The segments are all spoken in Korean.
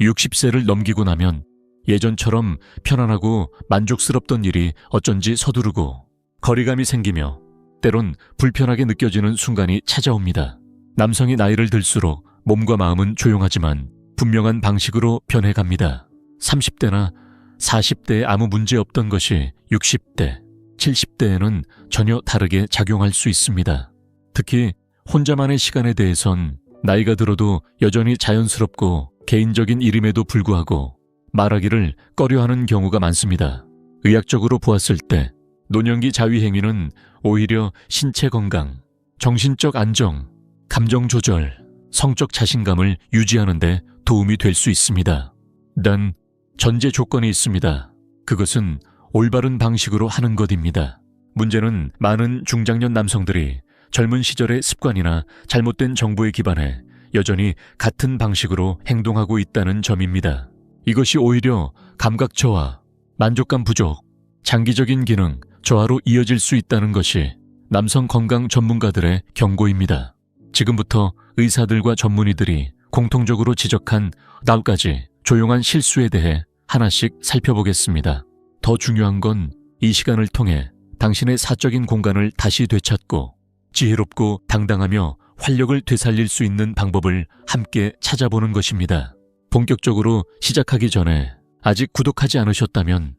60세를 넘기고 나면 예전처럼 편안하고 만족스럽던 일이 어쩐지 서두르고 거리감이 생기며 때론 불편하게 느껴지는 순간이 찾아옵니다. 남성이 나이를 들수록 몸과 마음은 조용하지만 분명한 방식으로 변해갑니다. 30대나 40대에 아무 문제 없던 것이 60대, 70대에는 전혀 다르게 작용할 수 있습니다. 특히 혼자만의 시간에 대해선 나이가 들어도 여전히 자연스럽고 개인적인 일임에도 불구하고 말하기를 꺼려하는 경우가 많습니다. 의학적으로 보았을 때 노년기 자위행위는 오히려 신체 건강, 정신적 안정, 감정 조절, 성적 자신감을 유지하는 데 도움이 될 수 있습니다. 단 전제 조건이 있습니다. 그것은 올바른 방식으로 하는 것입니다. 문제는 많은 중장년 남성들이 젊은 시절의 습관이나 잘못된 정보에 기반해 여전히 같은 방식으로 행동하고 있다는 점입니다. 이것이 오히려 감각 저하, 만족감 부족, 장기적인 기능 저하로 이어질 수 있다는 것이 남성 건강 전문가들의 경고입니다. 지금부터 의사들과 전문의들이 공통적으로 지적한 9가지 조용한 실수에 대해 하나씩 살펴보겠습니다. 더 중요한 건 이 시간을 통해 당신의 사적인 공간을 다시 되찾고 지혜롭고 당당하며 활력을 되살릴 수 있는 방법을 함께 찾아보는 것입니다. 본격적으로 시작하기 전에 아직 구독하지 않으셨다면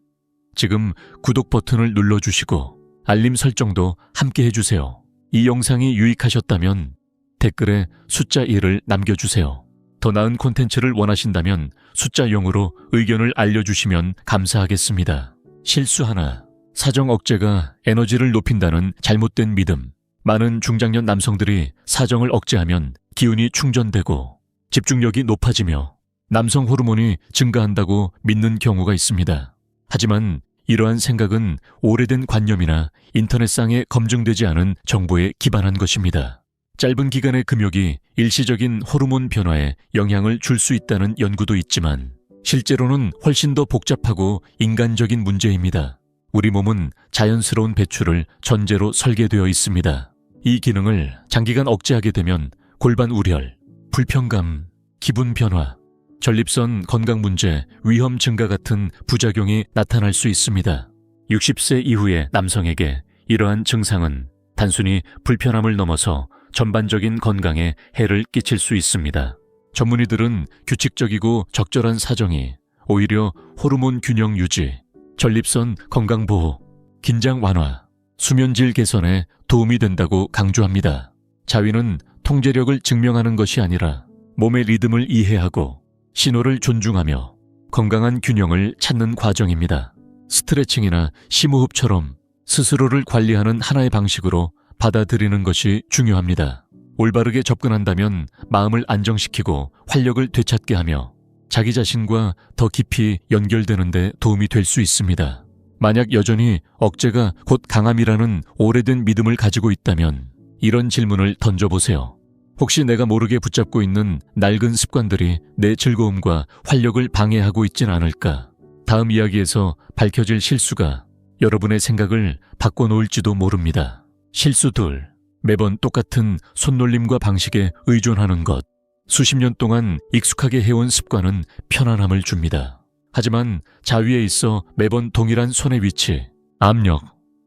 지금 구독 버튼을 눌러주시고 알림 설정도 함께 해주세요. 이 영상이 유익하셨다면 댓글에 숫자 1을 남겨주세요. 더 나은 콘텐츠를 원하신다면 숫자 0으로 의견을 알려주시면 감사하겠습니다. 실수 하나, 사정 억제가 에너지를 높인다는 잘못된 믿음. 많은 중장년 남성들이 사정을 억제하면 기운이 충전되고 집중력이 높아지며 남성 호르몬이 증가한다고 믿는 경우가 있습니다. 하지만 이러한 생각은 오래된 관념이나 인터넷상에 검증되지 않은 정보에 기반한 것입니다. 짧은 기간의 금욕이 일시적인 호르몬 변화에 영향을 줄 수 있다는 연구도 있지만 실제로는 훨씬 더 복잡하고 인간적인 문제입니다. 우리 몸은 자연스러운 배출을 전제로 설계되어 있습니다. 이 기능을 장기간 억제하게 되면 골반 우열, 불편감, 기분 변화, 전립선 건강 문제, 위험 증가 같은 부작용이 나타날 수 있습니다. 60세 이후의 남성에게 이러한 증상은 단순히 불편함을 넘어서 전반적인 건강에 해를 끼칠 수 있습니다. 전문의들은 규칙적이고 적절한 사정이 오히려 호르몬 균형 유지, 전립선 건강 보호, 긴장 완화, 수면질 개선에 도움이 된다고 강조합니다. 자위는 통제력을 증명하는 것이 아니라 몸의 리듬을 이해하고 신호를 존중하며 건강한 균형을 찾는 과정입니다. 스트레칭이나 심호흡처럼 스스로를 관리하는 하나의 방식으로 받아들이는 것이 중요합니다. 올바르게 접근한다면 마음을 안정시키고 활력을 되찾게 하며 자기 자신과 더 깊이 연결되는 데 도움이 될 수 있습니다. 만약 여전히 억제가 곧 강함이라는 오래된 믿음을 가지고 있다면 이런 질문을 던져보세요. 혹시 내가 모르게 붙잡고 있는 낡은 습관들이 내 즐거움과 활력을 방해하고 있진 않을까? 다음 이야기에서 밝혀질 실수가 여러분의 생각을 바꿔놓을지도 모릅니다. 실수 2. 매번 똑같은 손놀림과 방식에 의존하는 것. 수십 년 동안 익숙하게 해온 습관은 편안함을 줍니다. 하지만 자위에 있어 매번 동일한 손의 위치, 압력,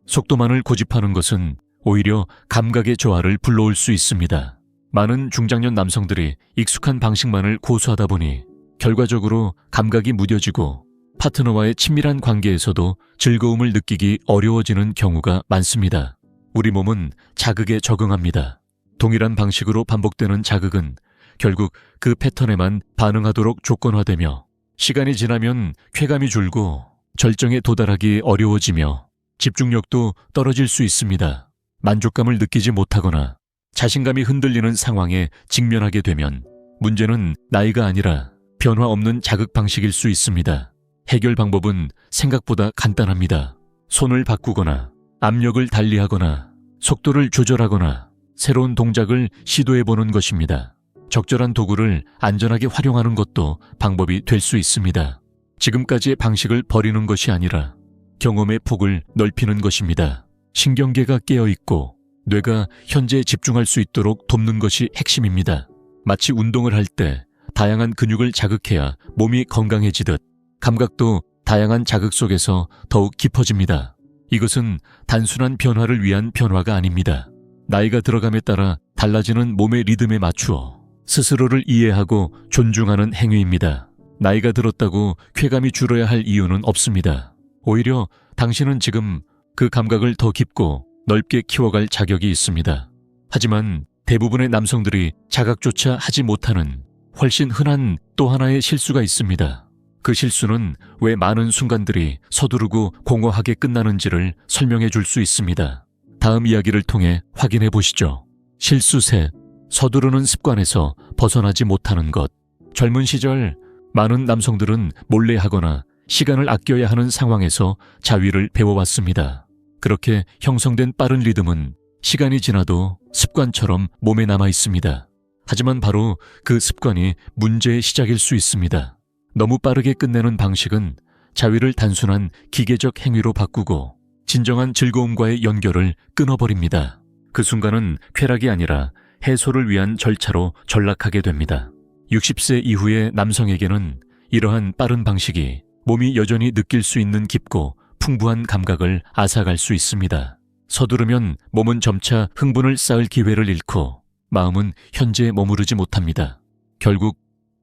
속도만을 고집하는 것은 오히려 감각의 저하를 불러올 수 있습니다. 많은 중장년 남성들이 익숙한 방식만을 고수하다 보니 결과적으로 감각이 무뎌지고 파트너와의 친밀한 관계에서도 즐거움을 느끼기 어려워지는 경우가 많습니다. 우리 몸은 자극에 적응합니다. 동일한 방식으로 반복되는 자극은 결국 그 패턴에만 반응하도록 조건화되며 시간이 지나면 쾌감이 줄고 절정에 도달하기 어려워지며 집중력도 떨어질 수 있습니다. 만족감을 느끼지 못하거나 자신감이 흔들리는 상황에 직면하게 되면 문제는 나이가 아니라 변화 없는 자극 방식일 수 있습니다. 해결 방법은 생각보다 간단합니다. 손을 바꾸거나 압력을 달리하거나 속도를 조절하거나 새로운 동작을 시도해보는 것입니다. 적절한 도구를 안전하게 활용하는 것도 방법이 될 수 있습니다. 지금까지의 방식을 버리는 것이 아니라 경험의 폭을 넓히는 것입니다. 신경계가 깨어있고 뇌가 현재에 집중할 수 있도록 돕는 것이 핵심입니다. 마치 운동을 할 때 다양한 근육을 자극해야 몸이 건강해지듯 감각도 다양한 자극 속에서 더욱 깊어집니다. 이것은 단순한 변화를 위한 변화가 아닙니다. 나이가 들어감에 따라 달라지는 몸의 리듬에 맞추어 스스로를 이해하고 존중하는 행위입니다. 나이가 들었다고 쾌감이 줄어야 할 이유는 없습니다. 오히려 당신은 지금 그 감각을 더 깊고 넓게 키워갈 자격이 있습니다. 하지만 대부분의 남성들이 자각조차 하지 못하는 훨씬 흔한 또 하나의 실수가 있습니다. 그 실수는 왜 많은 순간들이 서두르고 공허하게 끝나는지를 설명해 줄 수 있습니다. 다음 이야기를 통해 확인해 보시죠. 실수 셋, 서두르는 습관에서 벗어나지 못하는 것. 젊은 시절 많은 남성들은 몰래 하거나 시간을 아껴야 하는 상황에서 자위를 배워왔습니다. 그렇게 형성된 빠른 리듬은 시간이 지나도 습관처럼 몸에 남아 있습니다. 하지만 바로 그 습관이 문제의 시작일 수 있습니다. 너무 빠르게 끝내는 방식은 자위를 단순한 기계적 행위로 바꾸고 진정한 즐거움과의 연결을 끊어버립니다. 그 순간은 쾌락이 아니라 해소를 위한 절차로 전락하게 됩니다. 60세 이후의 남성에게는 이러한 빠른 방식이 몸이 여전히 느낄 수 있는 깊고 풍부한 감각을 앗아갈 수 있습니다. 서두르면 몸은 점차 흥분을 쌓을 기회를 잃고 마음은 현재에 머무르지 못합니다. 결국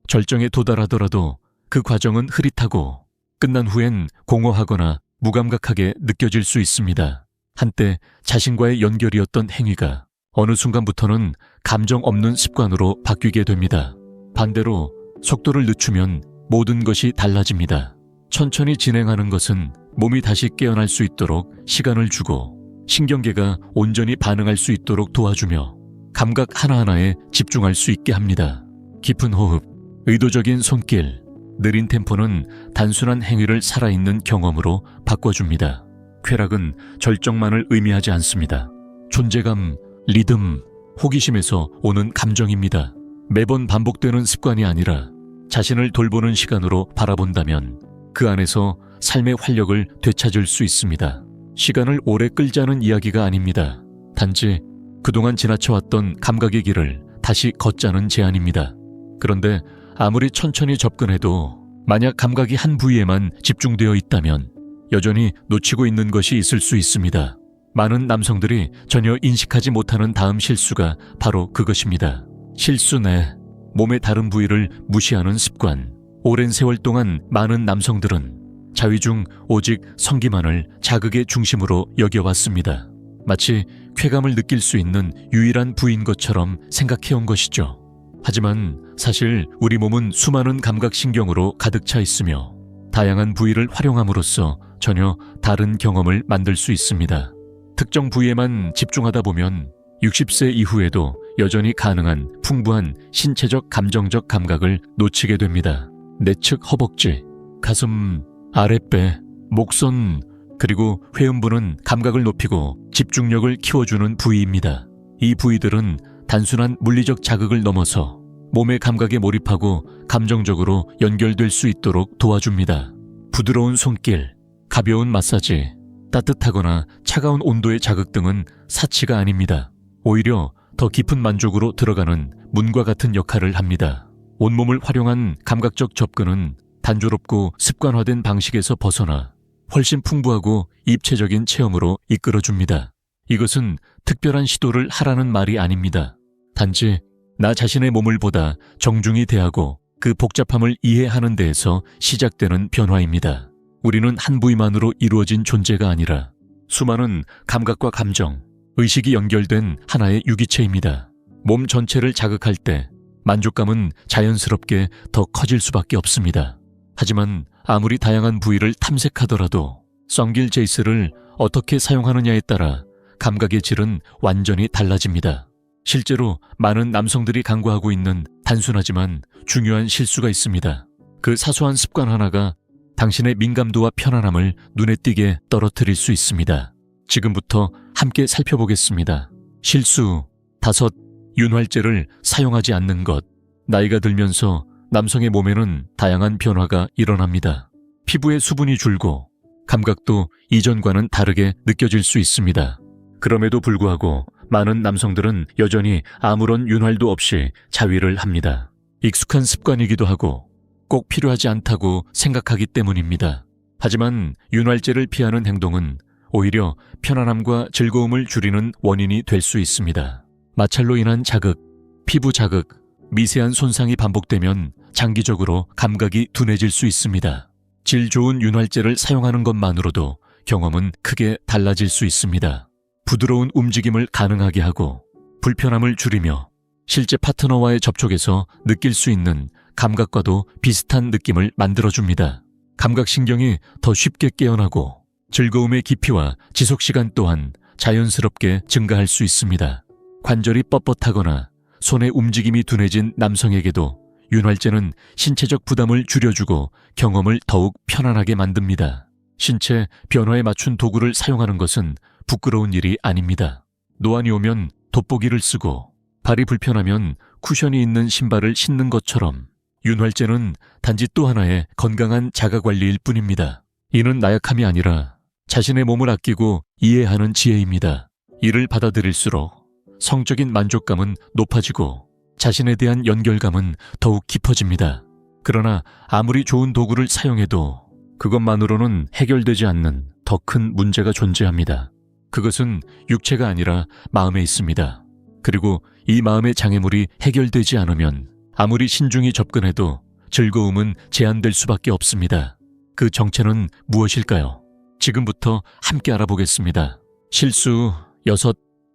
절정에 도달하더라도 그 과정은 흐릿하고 끝난 후엔 공허하거나 무감각하게 느껴질 수 있습니다. 한때 자신과의 연결이었던 행위가 어느 순간부터는 감정 없는 습관으로 바뀌게 됩니다. 반대로 속도를 늦추면 모든 것이 달라집니다. 천천히 진행하는 것은 몸이 다시 깨어날 수 있도록 시간을 주고 신경계가 온전히 반응할 수 있도록 도와주며 감각 하나하나에 집중할 수 있게 합니다. 깊은 호흡, 의도적인 손길, 느린 템포는 단순한 행위를 살아있는 경험으로 바꿔줍니다. 쾌락은 절정만을 의미하지 않습니다. 존재감, 리듬, 호기심에서 오는 감정입니다. 매번 반복되는 습관이 아니라 자신을 돌보는 시간으로 바라본다면 그 안에서 삶의 활력을 되찾을 수 있습니다. 시간을 오래 끌자는 이야기가 아닙니다. 단지 그동안 지나쳐왔던 감각의 길을 다시 걷자는 제안입니다. 그런데 아무리 천천히 접근해도 만약 감각이 한 부위에만 집중되어 있다면 여전히 놓치고 있는 것이 있을 수 있습니다. 많은 남성들이 전혀 인식하지 못하는 다음 실수가 바로 그것입니다. 실수 내 몸의 다른 부위를 무시하는 습관. 오랜 세월 동안 많은 남성들은 자위 중 오직 성기만을 자극의 중심으로 여겨왔습니다. 마치 쾌감을 느낄 수 있는 유일한 부위인 것처럼 생각해온 것이죠. 하지만 사실 우리 몸은 수많은 감각신경으로 가득 차 있으며 다양한 부위를 활용함으로써 전혀 다른 경험을 만들 수 있습니다. 특정 부위에만 집중하다 보면 60세 이후에도 여전히 가능한 풍부한 신체적 감정적 감각을 놓치게 됩니다. 내측 허벅지, 가슴, 아랫배, 목선, 그리고 회음부는 감각을 높이고 집중력을 키워주는 부위입니다. 이 부위들은 단순한 물리적 자극을 넘어서 몸의 감각에 몰입하고 감정적으로 연결될 수 있도록 도와줍니다. 부드러운 손길, 가벼운 마사지, 따뜻하거나 차가운 온도의 자극 등은 사치가 아닙니다. 오히려 더 깊은 만족으로 들어가는 문과 같은 역할을 합니다. 온몸을 활용한 감각적 접근은 단조롭고 습관화된 방식에서 벗어나 훨씬 풍부하고 입체적인 체험으로 이끌어줍니다. 이것은 특별한 시도를 하라는 말이 아닙니다. 단지 나 자신의 몸을 보다 정중히 대하고 그 복잡함을 이해하는 데에서 시작되는 변화입니다. 우리는 한 부위만으로 이루어진 존재가 아니라 수많은 감각과 감정, 의식이 연결된 하나의 유기체입니다. 몸 전체를 자극할 때 만족감은 자연스럽게 더 커질 수밖에 없습니다. 하지만 아무리 다양한 부위를 탐색하더라도 성길 제이스를 어떻게 사용하느냐에 따라 감각의 질은 완전히 달라집니다. 실제로 많은 남성들이 강구하고 있는 단순하지만 중요한 실수가 있습니다. 그 사소한 습관 하나가 당신의 민감도와 편안함을 눈에 띄게 떨어뜨릴 수 있습니다. 지금부터 함께 살펴보겠습니다. 실수 5. 윤활제를 사용하지 않는 것. 나이가 들면서 남성의 몸에는 다양한 변화가 일어납니다. 피부의 수분이 줄고 감각도 이전과는 다르게 느껴질 수 있습니다. 그럼에도 불구하고 많은 남성들은 여전히 아무런 윤활도 없이 자위를 합니다. 익숙한 습관이기도 하고 꼭 필요하지 않다고 생각하기 때문입니다. 하지만 윤활제를 피하는 행동은 오히려 편안함과 즐거움을 줄이는 원인이 될 수 있습니다. 마찰로 인한 자극, 피부 자극, 미세한 손상이 반복되면 장기적으로 감각이 둔해질 수 있습니다. 질 좋은 윤활제를 사용하는 것만으로도 경험은 크게 달라질 수 있습니다. 부드러운 움직임을 가능하게 하고 불편함을 줄이며 실제 파트너와의 접촉에서 느낄 수 있는 감각과도 비슷한 느낌을 만들어줍니다. 감각신경이 더 쉽게 깨어나고 즐거움의 깊이와 지속시간 또한 자연스럽게 증가할 수 있습니다. 관절이 뻣뻣하거나 손의 움직임이 둔해진 남성에게도 윤활제는 신체적 부담을 줄여주고 경험을 더욱 편안하게 만듭니다. 신체 변화에 맞춘 도구를 사용하는 것은 부끄러운 일이 아닙니다. 노안이 오면 돋보기를 쓰고 발이 불편하면 쿠션이 있는 신발을 신는 것처럼 윤활제는 단지 또 하나의 건강한 자가관리일 뿐입니다. 이는 나약함이 아니라 자신의 몸을 아끼고 이해하는 지혜입니다. 이를 받아들일수록 성적인 만족감은 높아지고 자신에 대한 연결감은 더욱 깊어집니다. 그러나 아무리 좋은 도구를 사용해도 그것만으로는 해결되지 않는 더 큰 문제가 존재합니다. 그것은 육체가 아니라 마음에 있습니다. 그리고 이 마음의 장애물이 해결되지 않으면 아무리 신중히 접근해도 즐거움은 제한될 수밖에 없습니다. 그 정체는 무엇일까요? 지금부터 함께 알아보겠습니다. 실수 6.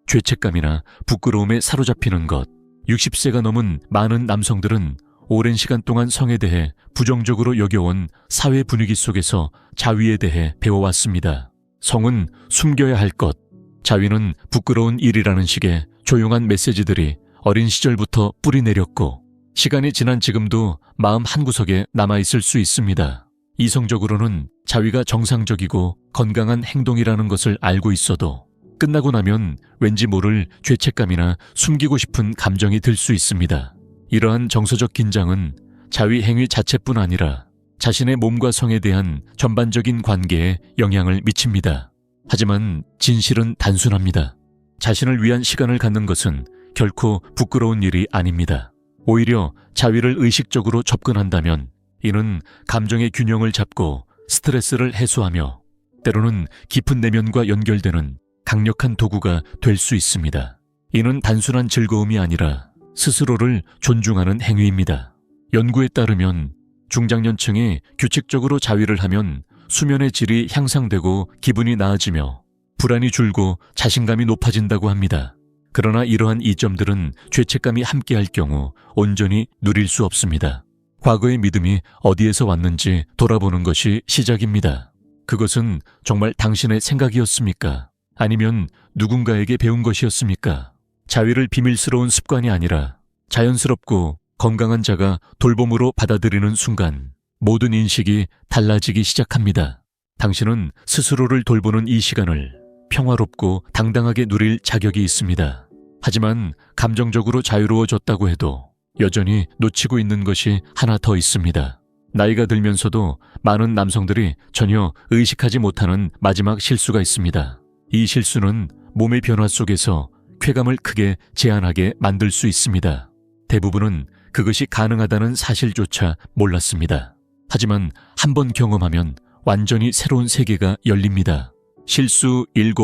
죄책감이나 부끄러움에 사로잡히는 것. 60세가 넘은 많은 남성들은 오랜 시간 동안 성에 대해 부정적으로 여겨온 사회 분위기 속에서 자위에 대해 배워왔습니다. 성은 숨겨야 할 것, 자위는 부끄러운 일이라는 식의 조용한 메시지들이 어린 시절부터 뿌리내렸고 시간이 지난 지금도 마음 한구석에 남아있을 수 있습니다. 이성적으로는 자위가 정상적이고 건강한 행동이라는 것을 알고 있어도 끝나고 나면 왠지 모를 죄책감이나 숨기고 싶은 감정이 들 수 있습니다. 이러한 정서적 긴장은 자위 행위 자체뿐 아니라 자신의 몸과 성에 대한 전반적인 관계에 영향을 미칩니다. 하지만 진실은 단순합니다. 자신을 위한 시간을 갖는 것은 결코 부끄러운 일이 아닙니다. 오히려 자위를 의식적으로 접근한다면 이는 감정의 균형을 잡고 스트레스를 해소하며 때로는 깊은 내면과 연결되는 강력한 도구가 될 수 있습니다. 이는 단순한 즐거움이 아니라 스스로를 존중하는 행위입니다. 연구에 따르면 중장년층이 규칙적으로 자위를 하면 수면의 질이 향상되고 기분이 나아지며 불안이 줄고 자신감이 높아진다고 합니다. 그러나 이러한 이점들은 죄책감이 함께할 경우 온전히 누릴 수 없습니다. 과거의 믿음이 어디에서 왔는지 돌아보는 것이 시작입니다. 그것은 정말 당신의 생각이었습니까? 아니면 누군가에게 배운 것이었습니까? 자위를 비밀스러운 습관이 아니라 자연스럽고 건강한 자가 돌봄으로 받아들이는 순간 모든 인식이 달라지기 시작합니다. 당신은 스스로를 돌보는 이 시간을 평화롭고 당당하게 누릴 자격이 있습니다. 하지만 감정적으로 자유로워졌다고 해도 여전히 놓치고 있는 것이 하나 더 있습니다. 나이가 들면서도 많은 남성들이 전혀 의식하지 못하는 마지막 실수가 있습니다. 이 실수는 몸의 변화 속에서 쾌감을 크게 제한하게 만들 수 있습니다. 대부분은 그것이 가능하다는 사실조차 몰랐습니다. 하지만 한번 경험하면 완전히 새로운 세계가 열립니다. 실수 7.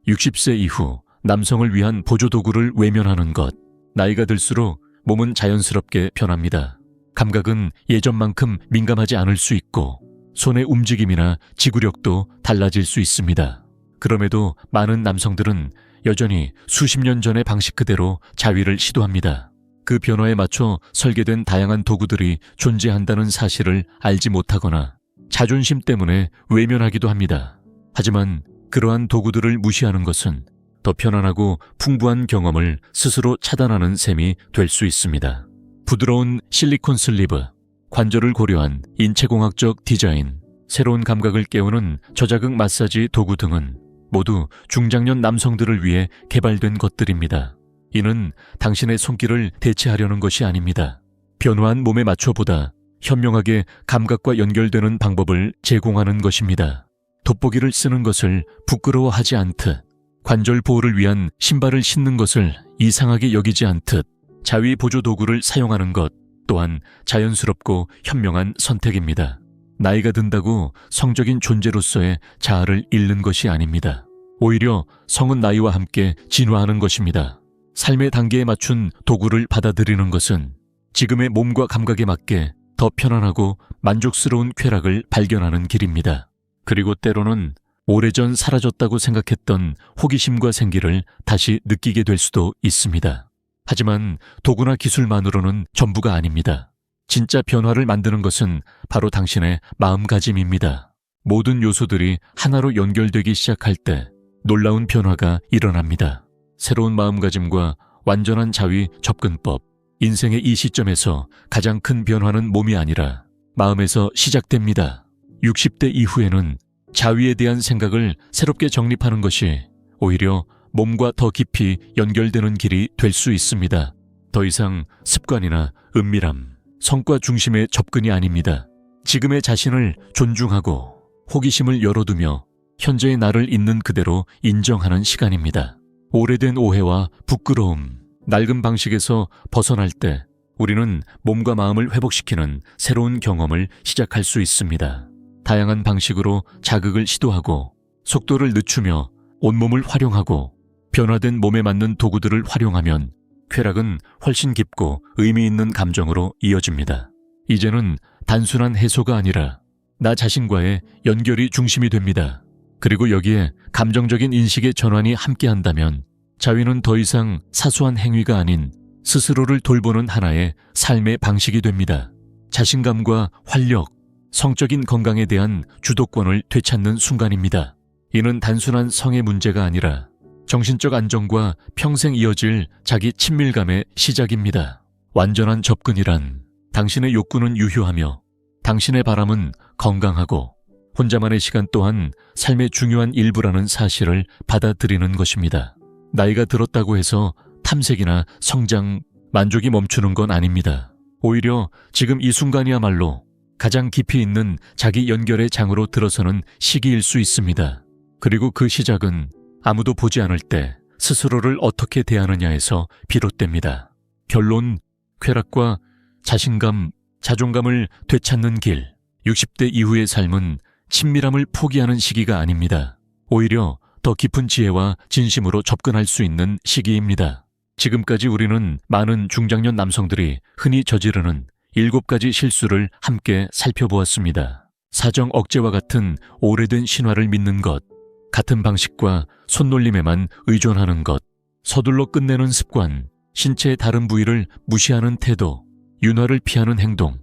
60세 이후 남성을 위한 보조도구를 외면하는 것. 나이가 들수록 몸은 자연스럽게 변합니다. 감각은 예전만큼 민감하지 않을 수 있고 손의 움직임이나 지구력도 달라질 수 있습니다. 그럼에도 많은 남성들은 여전히 수십 년 전의 방식 그대로 자위를 시도합니다. 그 변화에 맞춰 설계된 다양한 도구들이 존재한다는 사실을 알지 못하거나 자존심 때문에 외면하기도 합니다. 하지만 그러한 도구들을 무시하는 것은 더 편안하고 풍부한 경험을 스스로 차단하는 셈이 될 수 있습니다. 부드러운 실리콘 슬리브, 관절을 고려한 인체공학적 디자인, 새로운 감각을 깨우는 저자극 마사지 도구 등은 모두 중장년 남성들을 위해 개발된 것들입니다. 이는 당신의 손길을 대체하려는 것이 아닙니다. 변화한 몸에 맞춰보다 현명하게 감각과 연결되는 방법을 제공하는 것입니다. 돋보기를 쓰는 것을 부끄러워하지 않듯, 관절 보호를 위한 신발을 신는 것을 이상하게 여기지 않듯, 자위 보조 도구를 사용하는 것, 또한 자연스럽고 현명한 선택입니다. 나이가 든다고 성적인 존재로서의 자아를 잃는 것이 아닙니다. 오히려 성은 나이와 함께 진화하는 것입니다. 삶의 단계에 맞춘 도구를 받아들이는 것은 지금의 몸과 감각에 맞게 더 편안하고 만족스러운 쾌락을 발견하는 길입니다. 그리고 때로는 오래전 사라졌다고 생각했던 호기심과 생기를 다시 느끼게 될 수도 있습니다. 하지만 도구나 기술만으로는 전부가 아닙니다. 진짜 변화를 만드는 것은 바로 당신의 마음가짐입니다. 모든 요소들이 하나로 연결되기 시작할 때 놀라운 변화가 일어납니다. 새로운 마음가짐과 완전한 자위 접근법. 인생의 이 시점에서 가장 큰 변화는 몸이 아니라 마음에서 시작됩니다. 60대 이후에는 자위에 대한 생각을 새롭게 정립하는 것이 오히려 몸과 더 깊이 연결되는 길이 될 수 있습니다. 더 이상 습관이나 은밀함, 성과 중심의 접근이 아닙니다. 지금의 자신을 존중하고 호기심을 열어두며 현재의 나를 있는 그대로 인정하는 시간입니다. 오래된 오해와 부끄러움, 낡은 방식에서 벗어날 때 우리는 몸과 마음을 회복시키는 새로운 경험을 시작할 수 있습니다. 다양한 방식으로 자극을 시도하고 속도를 늦추며 온몸을 활용하고 변화된 몸에 맞는 도구들을 활용하면 쾌락은 훨씬 깊고 의미 있는 감정으로 이어집니다. 이제는 단순한 해소가 아니라 나 자신과의 연결이 중심이 됩니다. 그리고 여기에 감정적인 인식의 전환이 함께한다면 자위는 더 이상 사소한 행위가 아닌 스스로를 돌보는 하나의 삶의 방식이 됩니다. 자신감과 활력, 성적인 건강에 대한 주도권을 되찾는 순간입니다. 이는 단순한 성의 문제가 아니라 정신적 안정과 평생 이어질 자기 친밀감의 시작입니다. 완전한 접근이란 당신의 욕구는 유효하며 당신의 바람은 건강하고 혼자만의 시간 또한 삶의 중요한 일부라는 사실을 받아들이는 것입니다. 나이가 들었다고 해서 탐색이나 성장, 만족이 멈추는 건 아닙니다. 오히려 지금 이 순간이야말로 가장 깊이 있는 자기 연결의 장으로 들어서는 시기일 수 있습니다. 그리고 그 시작은 아무도 보지 않을 때 스스로를 어떻게 대하느냐에서 비롯됩니다. 결론, 쾌락과 자신감, 자존감을 되찾는 길. 60대 이후의 삶은 친밀함을 포기하는 시기가 아닙니다. 오히려 더 깊은 지혜와 진심으로 접근할 수 있는 시기입니다. 지금까지 우리는 많은 중장년 남성들이 흔히 저지르는 7가지 실수를 함께 살펴보았습니다. 사정 억제와 같은 오래된 신화를 믿는 것, 같은 방식과 손놀림에만 의존하는 것, 서둘러 끝내는 습관, 신체의 다른 부위를 무시하는 태도, 윤활을 피하는 행동,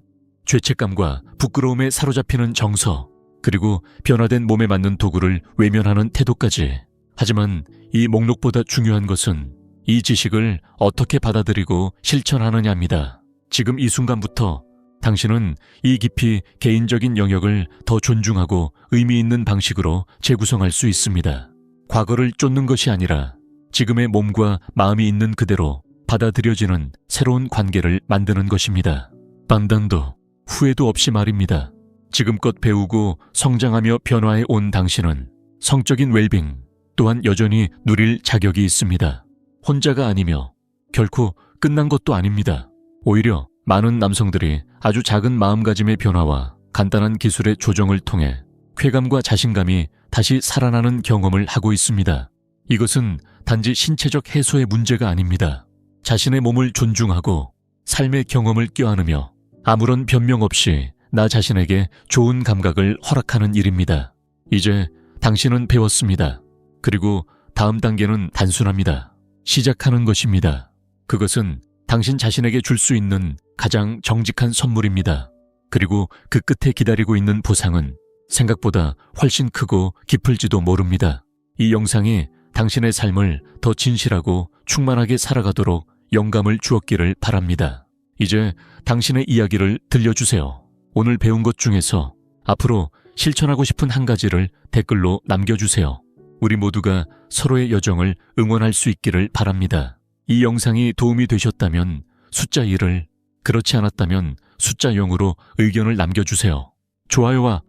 죄책감과 부끄러움에 사로잡히는 정서, 그리고 변화된 몸에 맞는 도구를 외면하는 태도까지. 하지만 이 목록보다 중요한 것은 이 지식을 어떻게 받아들이고 실천하느냐입니다. 지금 이 순간부터 당신은 이 깊이 개인적인 영역을 더 존중하고 의미 있는 방식으로 재구성할 수 있습니다. 과거를 쫓는 것이 아니라 지금의 몸과 마음이 있는 그대로 받아들여지는 새로운 관계를 만드는 것입니다. 반단도 후회도 없이 말입니다. 지금껏 배우고 성장하며 변화해 온 당신은 성적인 웰빙 또한 여전히 누릴 자격이 있습니다. 혼자가 아니며 결코 끝난 것도 아닙니다. 오히려 많은 남성들이 아주 작은 마음가짐의 변화와 간단한 기술의 조정을 통해 쾌감과 자신감이 다시 살아나는 경험을 하고 있습니다. 이것은 단지 신체적 해소의 문제가 아닙니다. 자신의 몸을 존중하고 삶의 경험을 껴안으며 아무런 변명 없이 나 자신에게 좋은 감각을 허락하는 일입니다. 이제 당신은 배웠습니다. 그리고 다음 단계는 단순합니다. 시작하는 것입니다. 그것은 당신 자신에게 줄 수 있는 가장 정직한 선물입니다. 그리고 그 끝에 기다리고 있는 보상은 생각보다 훨씬 크고 깊을지도 모릅니다. 이 영상이 당신의 삶을 더 진실하고 충만하게 살아가도록 영감을 주었기를 바랍니다. 이제 당신의 이야기를 들려주세요. 오늘 배운 것 중에서 앞으로 실천하고 싶은 한 가지를 댓글로 남겨주세요. 우리 모두가 서로의 여정을 응원할 수 있기를 바랍니다. 이 영상이 도움이 되셨다면 숫자 1을, 그렇지 않았다면 숫자 0으로 의견을 남겨주세요. 좋아요와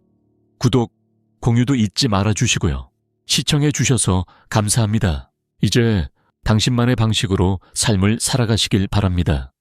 구독, 공유도 잊지 말아주시고요. 시청해 주셔서 감사합니다. 이제 당신만의 방식으로 삶을 살아가시길 바랍니다.